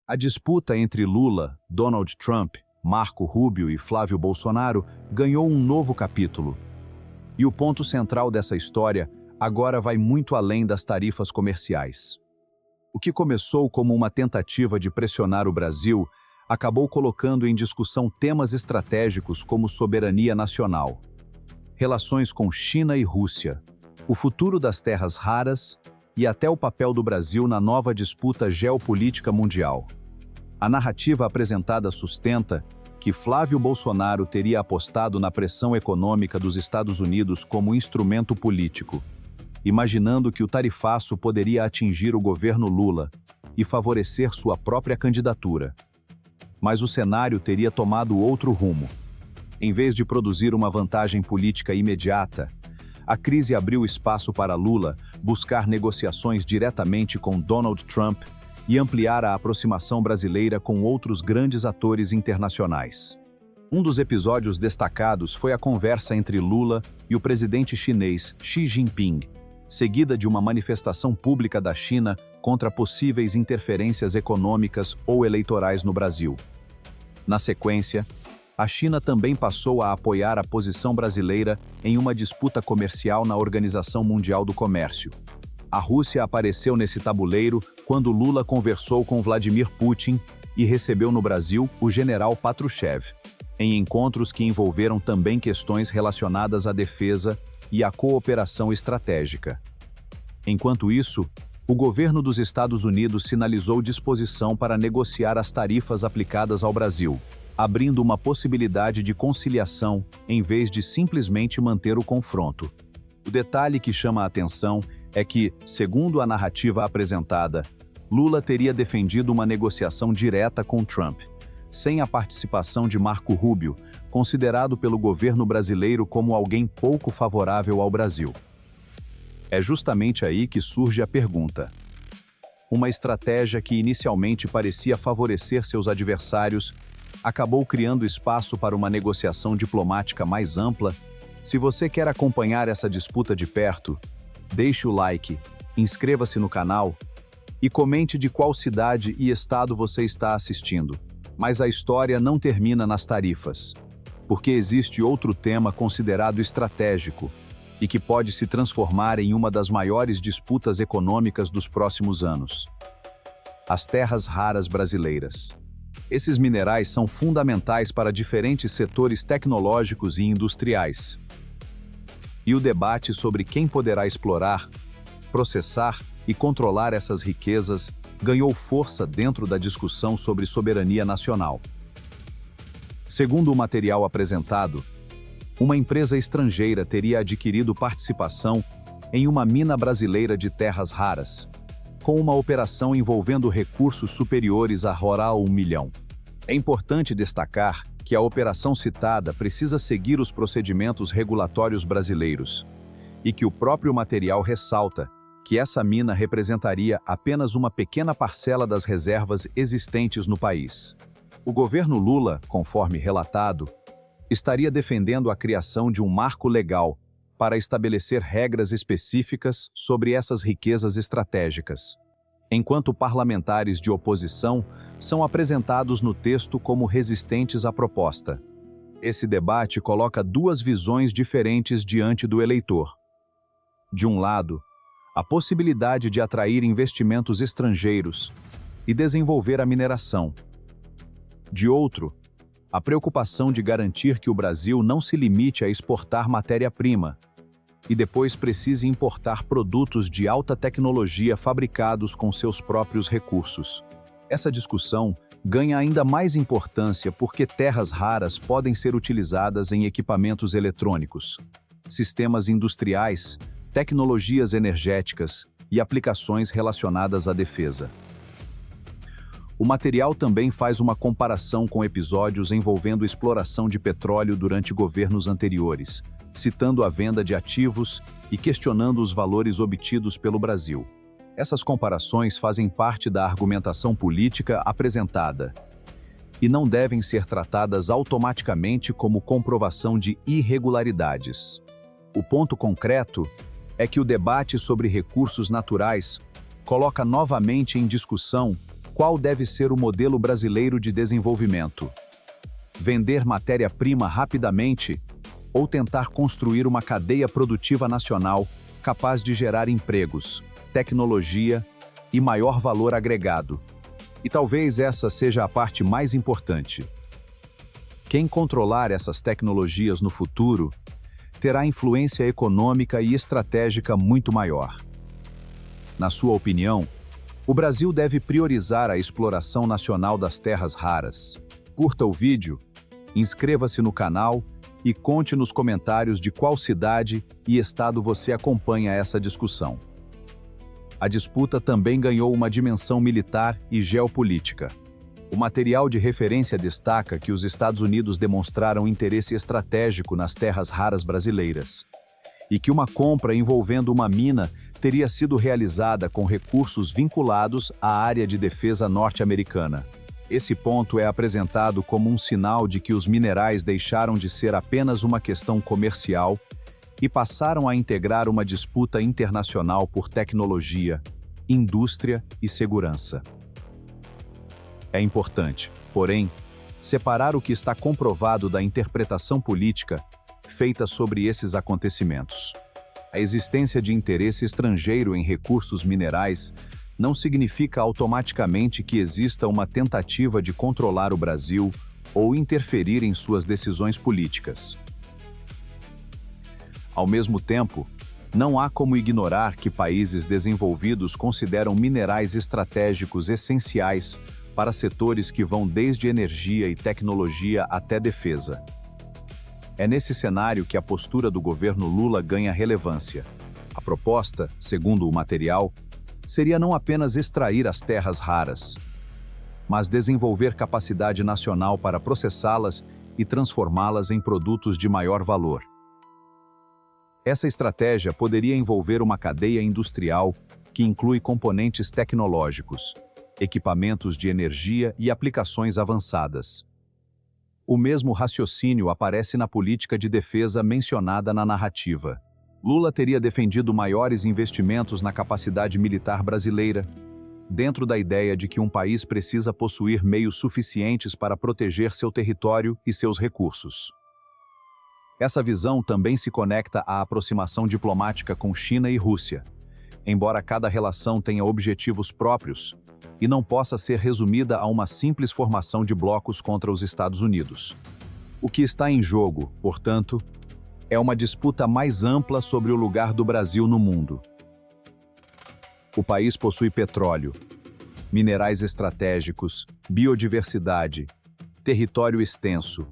A disputa entre Lula, Donald Trump, Marco Rubio e Flávio Bolsonaro ganhou um novo capítulo. E o ponto central dessa história agora vai muito além das tarifas comerciais. O que começou como uma tentativa de pressionar o Brasil acabou colocando em discussão temas estratégicos como soberania nacional, relações com China e Rússia, o futuro das terras raras e até o papel do Brasil na nova disputa geopolítica mundial. A narrativa apresentada sustenta que Flávio Bolsonaro teria apostado na pressão econômica dos Estados Unidos como instrumento político, imaginando que o tarifaço poderia atingir o governo Lula e favorecer sua própria candidatura. Mas o cenário teria tomado outro rumo. Em vez de produzir uma vantagem política imediata, a crise abriu espaço para Lula buscar negociações diretamente com Donald Trump e ampliar a aproximação brasileira com outros grandes atores internacionais. Um dos episódios destacados foi a conversa entre Lula e o presidente chinês Xi Jinping, seguida de uma manifestação pública da China contra possíveis interferências econômicas ou eleitorais no Brasil. Na sequência, a China também passou a apoiar a posição brasileira em uma disputa comercial na Organização Mundial do Comércio. A Rússia apareceu nesse tabuleiro quando Lula conversou com Vladimir Putin e recebeu no Brasil o general Patrushev, em encontros que envolveram também questões relacionadas à defesa e à cooperação estratégica. Enquanto isso, o governo dos Estados Unidos sinalizou disposição para negociar as tarifas aplicadas ao Brasil, abrindo uma possibilidade de conciliação em vez de simplesmente manter o confronto. O detalhe que chama a atenção é que, segundo a narrativa apresentada, Lula teria defendido uma negociação direta com Trump, sem a participação de Marco Rubio, considerado pelo governo brasileiro como alguém pouco favorável ao Brasil. É justamente aí que surge a pergunta. Uma estratégia que inicialmente parecia favorecer seus adversários acabou criando espaço para uma negociação diplomática mais ampla? Se você quer acompanhar essa disputa de perto, deixe o like, inscreva-se no canal e comente de qual cidade e estado você está assistindo. Mas a história não termina nas tarifas, porque existe outro tema considerado estratégico e que pode se transformar em uma das maiores disputas econômicas dos próximos anos: as terras raras brasileiras. Esses minerais são fundamentais para diferentes setores tecnológicos e industriais. E o debate sobre quem poderá explorar, processar e controlar essas riquezas ganhou força dentro da discussão sobre soberania nacional. Segundo o material apresentado, uma empresa estrangeira teria adquirido participação em uma mina brasileira de terras raras, com uma operação envolvendo recursos superiores a R$ 1 milhão. É importante destacar que a operação citada precisa seguir os procedimentos regulatórios brasileiros e que o próprio material ressalta que essa mina representaria apenas uma pequena parcela das reservas existentes no país. O governo Lula, conforme relatado, estaria defendendo a criação de um marco legal para estabelecer regras específicas sobre essas riquezas estratégicas, enquanto parlamentares de oposição são apresentados no texto como resistentes à proposta. Esse debate coloca duas visões diferentes diante do eleitor. De um lado, a possibilidade de atrair investimentos estrangeiros e desenvolver a mineração. De outro, a preocupação de garantir que o Brasil não se limite a exportar matéria-prima e depois precise importar produtos de alta tecnologia fabricados com seus próprios recursos. Essa discussão ganha ainda mais importância porque terras raras podem ser utilizadas em equipamentos eletrônicos, sistemas industriais, tecnologias energéticas e aplicações relacionadas à defesa. O material também faz uma comparação com episódios envolvendo exploração de petróleo durante governos anteriores, citando a venda de ativos e questionando os valores obtidos pelo Brasil. Essas comparações fazem parte da argumentação política apresentada e não devem ser tratadas automaticamente como comprovação de irregularidades. O ponto concreto é que o debate sobre recursos naturais coloca novamente em discussão Qual deve ser o modelo brasileiro de desenvolvimento? Vender matéria-prima rapidamente ou tentar construir uma cadeia produtiva nacional capaz de gerar empregos, tecnologia e maior valor agregado? E talvez essa seja a parte mais importante. Quem controlar essas tecnologias no futuro terá influência econômica e estratégica muito maior. Na sua opinião, o Brasil deve priorizar a exploração nacional das terras raras. Curta o vídeo, inscreva-se no canal e conte nos comentários de qual cidade e estado você acompanha essa discussão. A disputa também ganhou uma dimensão militar e geopolítica. O material de referência destaca que os Estados Unidos demonstraram interesse estratégico nas terras raras brasileiras e que uma compra envolvendo uma mina teria sido realizada com recursos vinculados à área de defesa norte-americana. Esse ponto é apresentado como um sinal de que os minerais deixaram de ser apenas uma questão comercial e passaram a integrar uma disputa internacional por tecnologia, indústria e segurança. É importante, porém, separar o que está comprovado da interpretação política feita sobre esses acontecimentos. A existência de interesse estrangeiro em recursos minerais não significa automaticamente que exista uma tentativa de controlar o Brasil ou interferir em suas decisões políticas. Ao mesmo tempo, não há como ignorar que países desenvolvidos consideram minerais estratégicos essenciais para setores que vão desde energia e tecnologia até defesa. É nesse cenário que a postura do governo Lula ganha relevância. A proposta, segundo o material, seria não apenas extrair as terras raras, mas desenvolver capacidade nacional para processá-las e transformá-las em produtos de maior valor. Essa estratégia poderia envolver uma cadeia industrial que inclui componentes tecnológicos, equipamentos de energia e aplicações avançadas. O mesmo raciocínio aparece na política de defesa mencionada na narrativa. Lula teria defendido maiores investimentos na capacidade militar brasileira, dentro da ideia de que um país precisa possuir meios suficientes para proteger seu território e seus recursos. Essa visão também se conecta à aproximação diplomática com China e Rússia, embora cada relação tenha objetivos próprios e não possa ser resumida a uma simples formação de blocos contra os Estados Unidos. O que está em jogo, portanto, é uma disputa mais ampla sobre o lugar do Brasil no mundo. O país possui petróleo, minerais estratégicos, biodiversidade, território extenso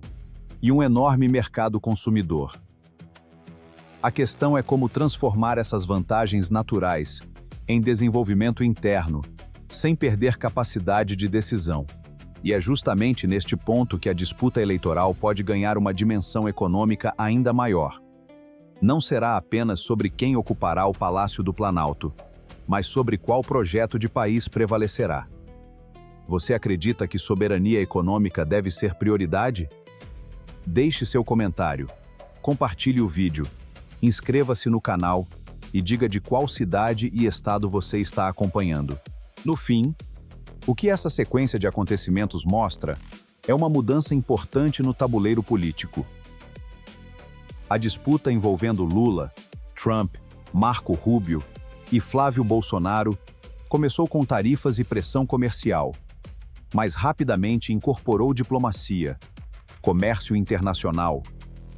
e um enorme mercado consumidor. A questão é como transformar essas vantagens naturais em desenvolvimento interno, sem perder capacidade de decisão. E é justamente neste ponto que a disputa eleitoral pode ganhar uma dimensão econômica ainda maior. Não será apenas sobre quem ocupará o Palácio do Planalto, mas sobre qual projeto de país prevalecerá. Você acredita que soberania econômica deve ser prioridade? Deixe seu comentário, compartilhe o vídeo, inscreva-se no canal e diga de qual cidade e estado você está acompanhando. No fim, o que essa sequência de acontecimentos mostra é uma mudança importante no tabuleiro político. A disputa envolvendo Lula, Trump, Marco Rubio e Flávio Bolsonaro começou com tarifas e pressão comercial, mas rapidamente incorporou diplomacia, comércio internacional,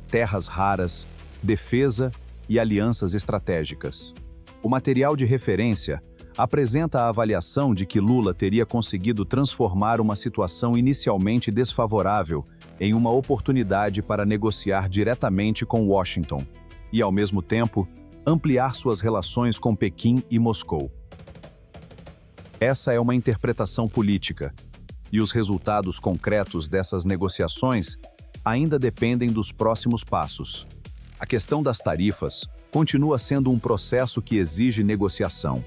terras raras, defesa e alianças estratégicas. O material de referência apresenta a avaliação de que Lula teria conseguido transformar uma situação inicialmente desfavorável em uma oportunidade para negociar diretamente com Washington e, ao mesmo tempo, ampliar suas relações com Pequim e Moscou. Essa é uma interpretação política, e os resultados concretos dessas negociações ainda dependem dos próximos passos. A questão das tarifas continua sendo um processo que exige negociação,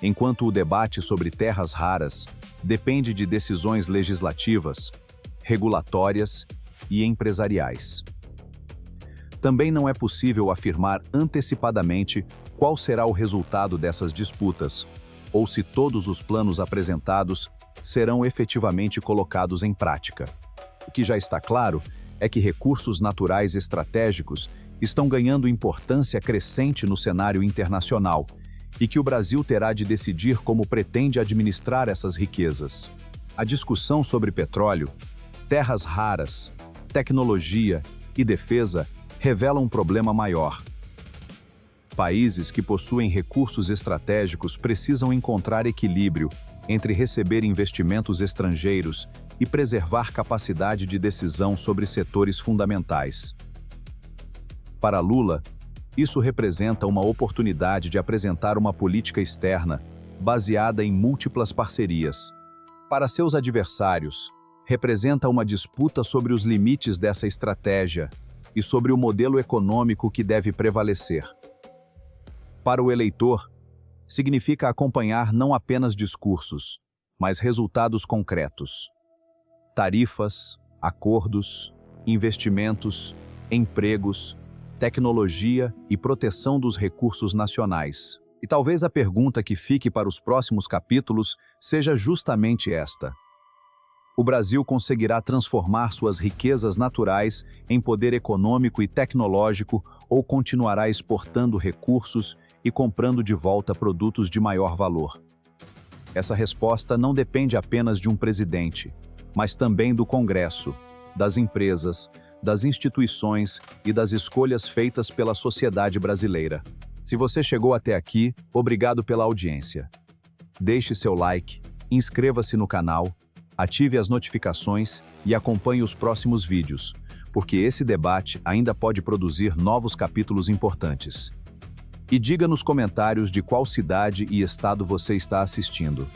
enquanto o debate sobre terras raras depende de decisões legislativas, regulatórias e empresariais. Também não é possível afirmar antecipadamente qual será o resultado dessas disputas, ou se todos os planos apresentados serão efetivamente colocados em prática. O que já está claro é que recursos naturais estratégicos estão ganhando importância crescente no cenário internacional e que o Brasil terá de decidir como pretende administrar essas riquezas. A discussão sobre petróleo, terras raras, tecnologia e defesa revela um problema maior. Países que possuem recursos estratégicos precisam encontrar equilíbrio entre receber investimentos estrangeiros e preservar capacidade de decisão sobre setores fundamentais. Para Lula, isso representa uma oportunidade de apresentar uma política externa baseada em múltiplas parcerias. Para seus adversários, representa uma disputa sobre os limites dessa estratégia e sobre o modelo econômico que deve prevalecer. Para o eleitor, significa acompanhar não apenas discursos, mas resultados concretos. Tarifas, acordos, investimentos, empregos, tecnologia e proteção dos recursos nacionais. E talvez a pergunta que fique para os próximos capítulos seja justamente esta: o Brasil conseguirá transformar suas riquezas naturais em poder econômico e tecnológico ou continuará exportando recursos e comprando de volta produtos de maior valor? Essa resposta não depende apenas de um presidente, mas também do Congresso, das empresas, das instituições e das escolhas feitas pela sociedade brasileira. Se você chegou até aqui, obrigado pela audiência. Deixe seu like, inscreva-se no canal, ative as notificações e acompanhe os próximos vídeos, porque esse debate ainda pode produzir novos capítulos importantes. E diga nos comentários de qual cidade e estado você está assistindo.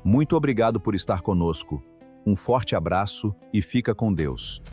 Muito obrigado por estar conosco. Um forte abraço e fica com Deus.